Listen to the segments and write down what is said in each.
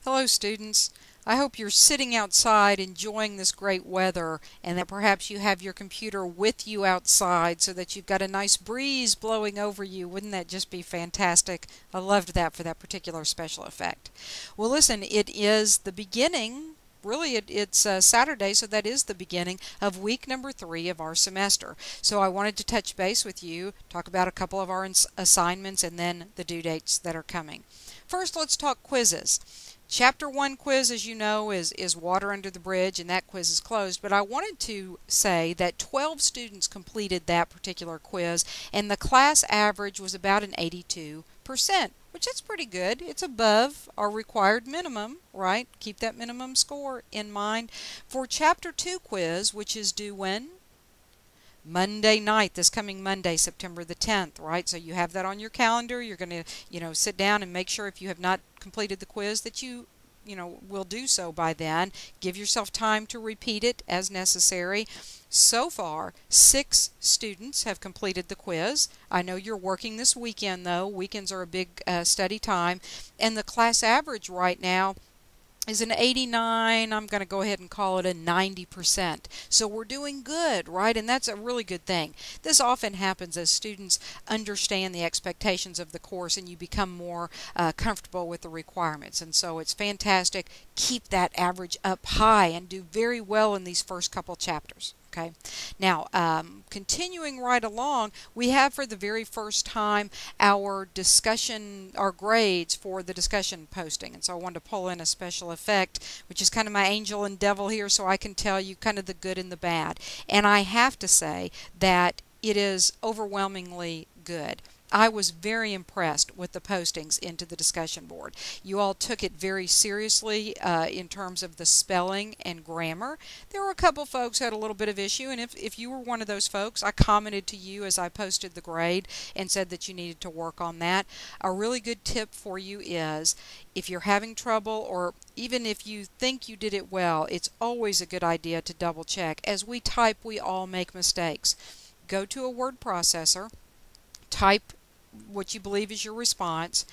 Hello students. I hope you're sitting outside enjoying this great weather and that perhaps you have your computer with you outside so that you've got a nice breeze blowing over you. Wouldn't that just be fantastic? I loved that for that particular special effect. Well, listen, it is the beginning. Really, it's Saturday, so that is the beginning of week number 3 of our semester. So I wanted to touch base with you, talk about a couple of our assignments, and then the due dates that are coming. First, let's talk quizzes. Chapter 1 quiz, as you know, is Water Under the Bridge, and that quiz is closed. But I wanted to say that 12 students completed that particular quiz, and the class average was about an 82%, which is pretty good. It's above our required minimum, right? Keep that minimum score in mind. For Chapter 2 quiz, which is due when? Monday night, this coming Monday, September the 10th, right? So you have that on your calendar. You're going to, sit down and make sure if you have not completed the quiz that you will do so by then. Give yourself time to repeat it as necessary. So far, 6 students have completed the quiz. I know you're working this weekend, though. Weekends are a big study time. And the class average right now is an 89. I'm going to go ahead and call it a 90%. So we're doing good, right? And that's a really good thing. This often happens as students understand the expectations of the course and you become more comfortable with the requirements. And so it's fantastic. Keep that average up high and do very well in these first couple chapters. Okay. Now, continuing right along, we have for the very first time our discussion, our grades for the discussion posting. And so I wanted to pull in a special effect, which is kind of my angel and devil here, so I can tell you kind of the good and the bad. And I have to say that it is overwhelmingly good. I was very impressed with the postings into the discussion board. You all took it very seriously in terms of the spelling and grammar. There were a couple folks who had a little bit of issue, and if you were one of those folks, I commented to you as I posted the grade and said that you needed to work on that. A really good tip for you is if you're having trouble, or even if you think you did it well, it's always a good idea to double check. As we type, we all make mistakes. Go to a word processor, type what you believe is your response.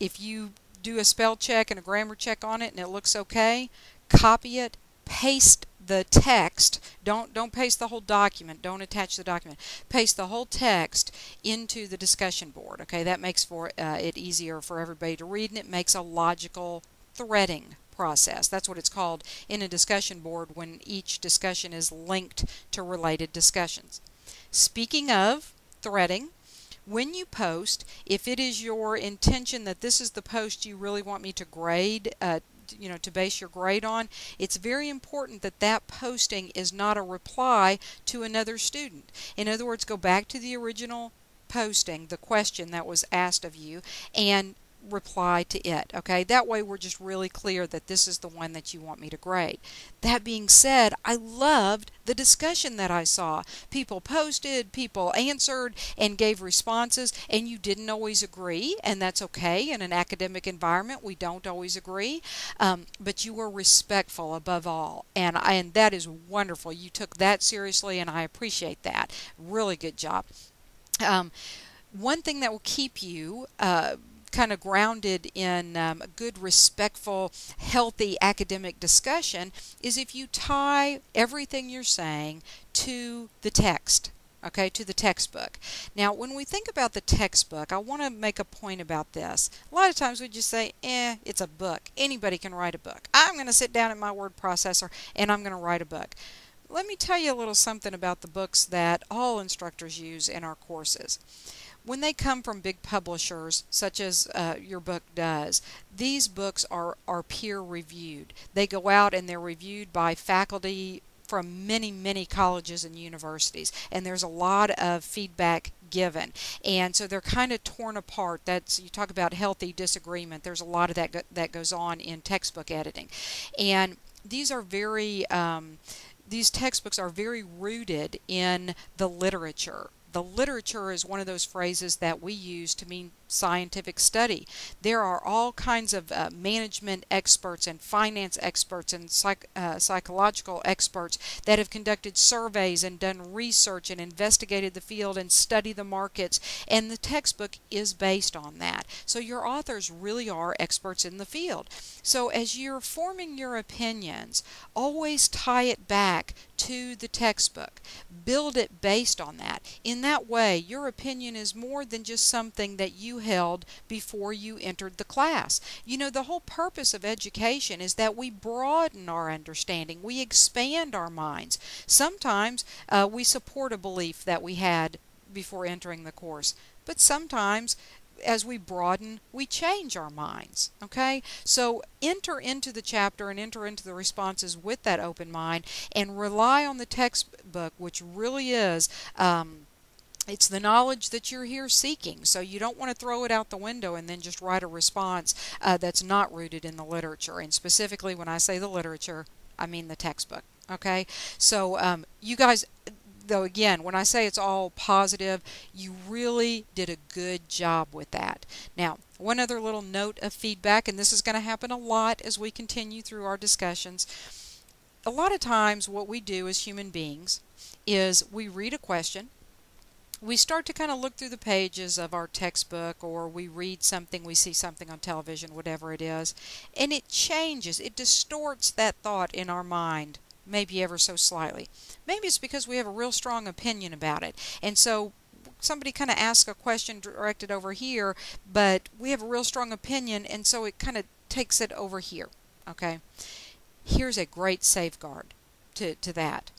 If you do a spell check and a grammar check on it and it looks okay, copy it, paste the text. Don't paste the whole document. Don't attach the document. Paste the whole text into the discussion board. Okay, that makes it easier for everybody to read, and it makes a logical threading process. That's what it's called in a discussion board when each discussion is linked to related discussions. Speaking of threading, when you post, if it is your intention that this is the post you really want me to grade, to base your grade on, it's very important that that posting is not a reply to another student. In other words, go back to the original posting, the question that was asked of you, and reply to it. Okay, that way we're just really clear that this is the one that you want me to grade. That being said, I loved the discussion that I saw. People posted, people answered and gave responses, and you didn't always agree, and that's okay. In an academic environment, we don't always agree, but you were respectful above all, and that is wonderful. You took that seriously, and I appreciate that. Really good job. One thing that will keep you kind of grounded in good, respectful, healthy academic discussion is if you tie everything you're saying to the text, okay, to the textbook. Now, when we think about the textbook, I want to make a point about this. A lot of times we just say, it's a book. Anybody can write a book. I'm going to sit down at my word processor and I'm going to write a book. Let me tell you a little something about the books that all instructors use in our courses. When they come from big publishers, such as your book does, these books are peer-reviewed. They go out and they're reviewed by faculty from many, many colleges and universities, and there's a lot of feedback given. And so they're kind of torn apart. You talk about healthy disagreement. There's a lot of that goes on in textbook editing. And these are these textbooks are very rooted in the literature. The literature is one of those phrases that we use to mean scientific study. There are all kinds of management experts and finance experts and psychological experts that have conducted surveys and done research and investigated the field and studied the markets, and the textbook is based on that. So your authors really are experts in the field. So as you're forming your opinions, always tie it back to the textbook. Build it based on that. In that way, your opinion is more than just something that you held before you entered the class. You know, the whole purpose of education is that we broaden our understanding. We expand our minds. Sometimes we support a belief that we had before entering the course, but sometimes as we broaden, we change our minds. Okay? So enter into the chapter and enter into the responses with that open mind, and rely on the textbook, which really is it's the knowledge that you're here seeking. So you don't want to throw it out the window and then just write a response that's not rooted in the literature. And specifically, when I say the literature, I mean the textbook. Okay? So you guys, though, again, when I say it's all positive, you really did a good job with that. Now, one other little note of feedback, and this is going to happen a lot as we continue through our discussions. A lot of times what we do as human beings is we read a question, we start to kind of look through the pages of our textbook, or we read something, we see something on television, whatever it is, and it changes, it distorts that thought in our mind, maybe ever so slightly. Maybe it's because we have a real strong opinion about it, and so somebody kind of asks a question directed over here, but we have a real strong opinion, and so it kind of takes it over here. Okay? Here's a great safeguard to that.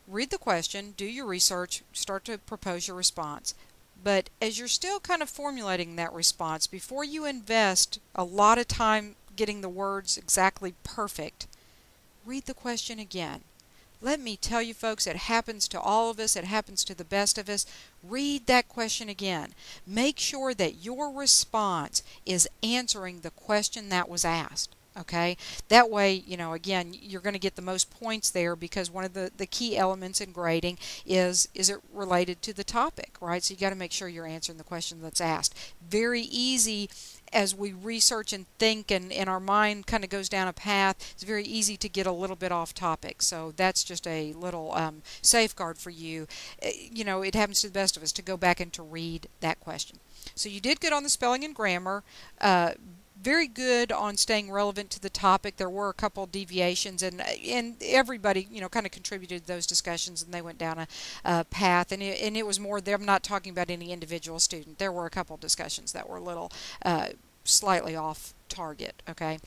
Read the question, do your research, start to propose your response. But as you're still kind of formulating that response, before you invest a lot of time getting the words exactly perfect, read the question again. Let me tell you, folks, it happens to all of us. It happens to the best of us. Read that question again. Make sure that your response is answering the question that was asked. Okay? That way, you know, again, you're going to get the most points there, because one of the key elements in grading is it related to the topic, right? So you got to make sure you're answering the question that's asked. Very easy as we research and think, and our mind kind of goes down a path, it's very easy to get a little bit off topic. So that's just a little safeguard for you. You know, it happens to the best of us to go back and to read that question. So you did good on the spelling and grammar. Very good on staying relevant to the topic. There were a couple deviations, and everybody, you know, kind of contributed to those discussions, and they went down a path, and it was more, I'm not talking about any individual student. There were a couple discussions that were a little slightly off target. Okay?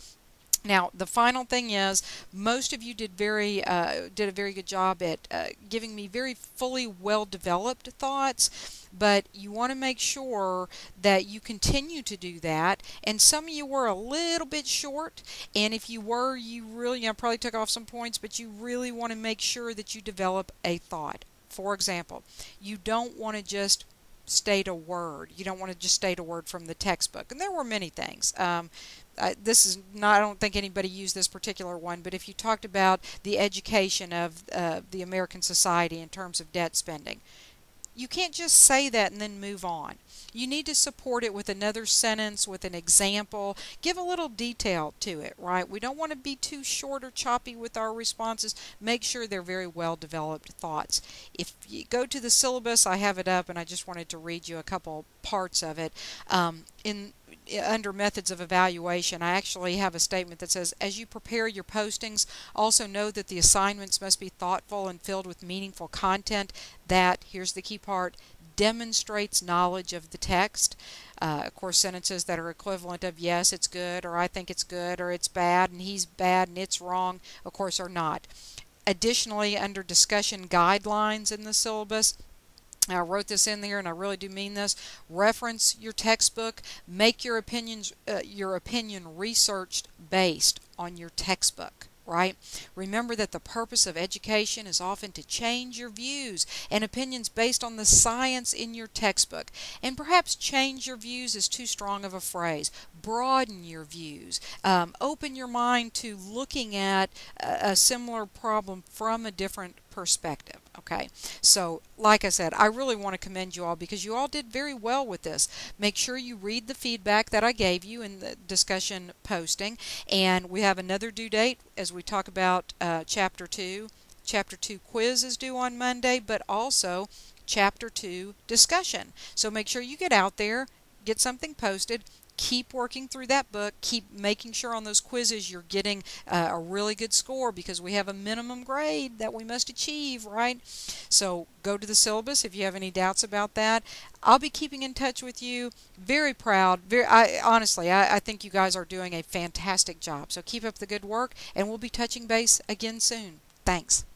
Now, the final thing is, most of you did a very good job at giving me very fully well-developed thoughts, but you want to make sure that you continue to do that. And some of you were a little bit short, and if you were, you really, probably took off some points, but you really want to make sure that you develop a thought. For example, you don't want to just state a word. You don't want to just state a word from the textbook. And there were many things. This is not, I don't think anybody used this particular one, but if you talked about the education of the American society in terms of debt spending, you can't just say that and then move on. You need to support it with another sentence, with an example. Give a little detail to it, right? We don't want to be too short or choppy with our responses. Make sure they're very well-developed thoughts. If you go to the syllabus, I have it up, and I just wanted to read you a couple parts of it. Under methods of evaluation, I actually have a statement that says, as you prepare your postings, also know that the assignments must be thoughtful and filled with meaningful content that, here's the key part, demonstrates knowledge of the text. Of course, sentences that are equivalent of yes, it's good, or I think it's good, or it's bad, and he's bad, and it's wrong, of course, are not. Additionally, under discussion guidelines in the syllabus, I wrote this in there, and I really do mean this. Reference your textbook. Make your opinion researched based on your textbook, right? Remember that the purpose of education is often to change your views and opinions based on the science in your textbook. And perhaps change your views is too strong of a phrase. Broaden your views. Open your mind to looking at a similar problem from a different perspective. Okay, so like I said, I really want to commend you all because you all did very well with this. Make sure you read the feedback that I gave you in the discussion posting, and we have another due date as we talk about Chapter 2. Chapter 2 quiz is due on Monday, but also Chapter 2 discussion. So make sure you get out there, get something posted, keep working through that book, keep making sure on those quizzes you're getting a really good score because we have a minimum grade that we must achieve, right? So go to the syllabus if you have any doubts about that. I'll be keeping in touch with you. Very proud. Honestly, I think you guys are doing a fantastic job. So keep up the good work, and we'll be touching base again soon. Thanks.